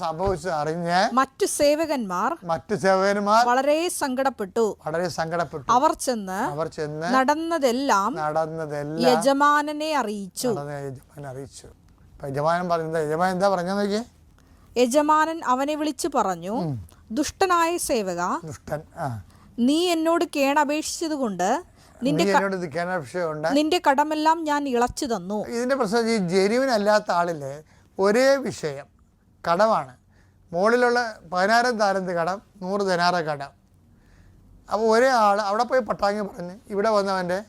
സംഭവിച്ചത് അറിഞ്ഞ് മറ്റു സേവകന്മാർ വളരെ സങ്കടപ്പെട്ടു. അവർ ചെന്ന് നടന്നതെല്ലാം യജമാനനെ അറിയിച്ചു. യജമാനൻ അവനെ വിളിച്ചു പറഞ്ഞു, ദുഷ്ടനായ സേവക, നീ എന്നോട് കേണപേക്ഷിച്ചതുകൊണ്ട് നിന്റെ കടമെല്ലാം ഞാൻ ഇളച്ചു തന്നു. ഇതിന്റെ പ്രശ്നം ഈ ജെനുവിൻ അല്ലാത്ത ആളില് ഒരേ വിഷയം കടമാണ്. മുകളിലുള്ള 10,000 താലന്ത് കടം, 100 ദിനാറ കടം. അപ്പോൾ ഒരേ ആൾ അവിടെ പോയി പട്ടാങ്ങി പറഞ്ഞ് ഇവിടെ വന്നവൻ്റെ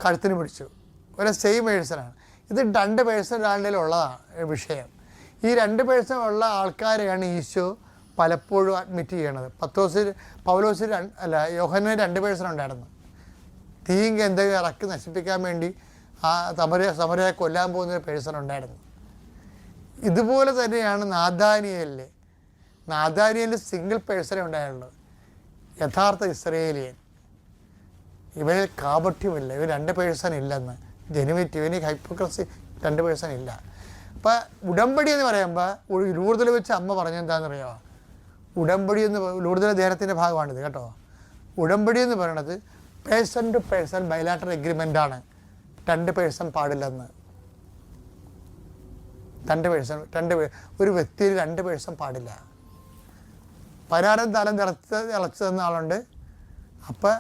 കഴുത്തിന് പിടിച്ചു. ഒരേ സെയിം പേഴ്സണാണ്. ഇത് 2 പേഴ്സൺ ഉള്ളതാണ് വിഷയം. ഈ 2 പേഴ്സൺ ഉള്ള ആൾക്കാരെയാണ് ഈശോ പലപ്പോഴും അഡ്മിറ്റ് ചെയ്യണത്. പൗലോസിൽ യോഹന്നാന് 2 പേഴ്സൺ ഉണ്ടായിരുന്നു. തീങ്ക് എന്തെങ്കിലും ഇറക്കി നശിപ്പിക്കാൻ വേണ്ടി ആ സമരയെ കൊല്ലാൻ പോകുന്നൊരു പേഴ്സൺ ഉണ്ടായിരുന്നു. ഇതുപോലെ തന്നെയാണ് നാഥാനിയേലിൽ സിംഗിൾ പേഴ്സണേ ഉണ്ടായുള്ളൂ, യഥാർത്ഥ ഇസ്രയേലിയൻ. ഇവനിൽ കാപട്യമില്ല, ഇവർ 2 പേഴ്സൺ ഇല്ലെന്ന്. ജെനുവിറ്റി, ഇവന് ഹൈപ്പോക്രസി 2 പേഴ്സൺ ഇല്ല. അപ്പം ഉടമ്പടി എന്ന് പറയുമ്പോൾ ലൂർദിൽ വെച്ച് അമ്മ പറഞ്ഞെന്താണെന്നറിയാമോ? ഉടമ്പടി എന്ന് ലൂർദിലെ ധ്യാനത്തിൻ്റെ ഭാഗമാണിത് കേട്ടോ. ഉടമ്പടി എന്ന് പറയണത് പേഴ്സൺ ടു പേഴ്സൺ ബൈലാറ്ററൽ എഗ്രിമെൻ്റാണ്. 2 പേഴ്സൺ പാടില്ലെന്ന്. 2 പേഴ്സൺ ഒരു വ്യക്തിയിൽ 2 പേഴ്സൺ പാടില്ല. 16 താലന്ത് ഇളച്ചു തന്ന ആളുണ്ട്. അപ്പം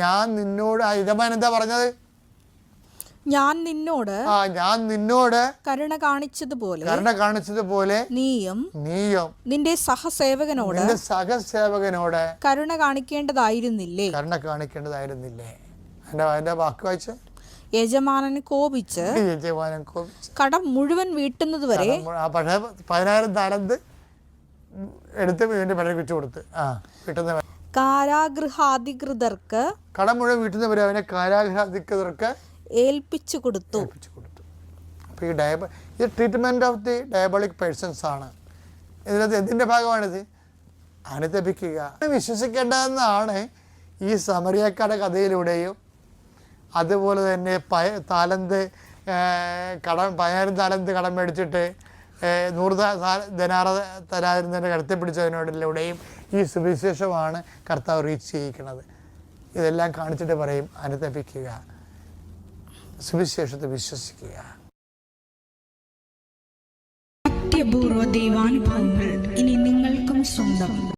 ഞാൻ നിന്നോട് യജമാനൻ എന്താ പറഞ്ഞത്? ഞാൻ നിന്നോട് കരുണ കാണിച്ചതുപോലെ നീയും നിന്റെ സഹസേവകനോട് കരുണ കാണിക്കേണ്ടതായിരുന്നില്ലേ? അതിന്റെ വാക്ക് വായിച്ച് യജമാനൻ കോപിച്ച് കടം മുഴുവൻ വീട്ടുന്നത് വരെ 10,000 താലന്ത് എടുത്ത് ഇവന്റെ പഴയ വെച്ച് കൊടുത്ത് കിട്ടുന്ന കാരാഗൃഹാധികൃതർക്ക് കടം മുഴുവൻ വീട്ടുന്നവരെ അവനെ കാരാഗൃഹാധികൃതർക്ക് ഏൽപ്പിച്ചു കൊടുത്തു. അപ്പോൾ ഈ treatment of the diabolic persons ആണ്. ഇതിനകത്ത് എന്തിൻ്റെ ഭാഗമാണിത്? അനുതപിക്കുക. വിശ്വസിക്കേണ്ടതെന്നാണ് ഈ സമറിയക്കാരുടെ കഥയിലൂടെയും അതുപോലെ തന്നെ 10,000 താലന്ത് കടം മേടിച്ചിട്ട് 100 ദിനാറ തരാതിരുന്നതിൻ്റെ കഴുത്തെ പിടിച്ചതിനോടിലൂടെയും ഈ സുവിശേഷമാണ് കർത്താവ് റീച്ച് ചെയ്യിക്കുന്നത്. ഇതെല്ലാം കാണിച്ചിട്ട് പറയും അനുതപിക്കുക, സുവിശേഷത്തെ വിശ്വസിക്കുക. അത്യപൂർവ ദൈവാനുഭവങ്ങൾ ഇനി നിങ്ങൾക്കും സ്വന്തം.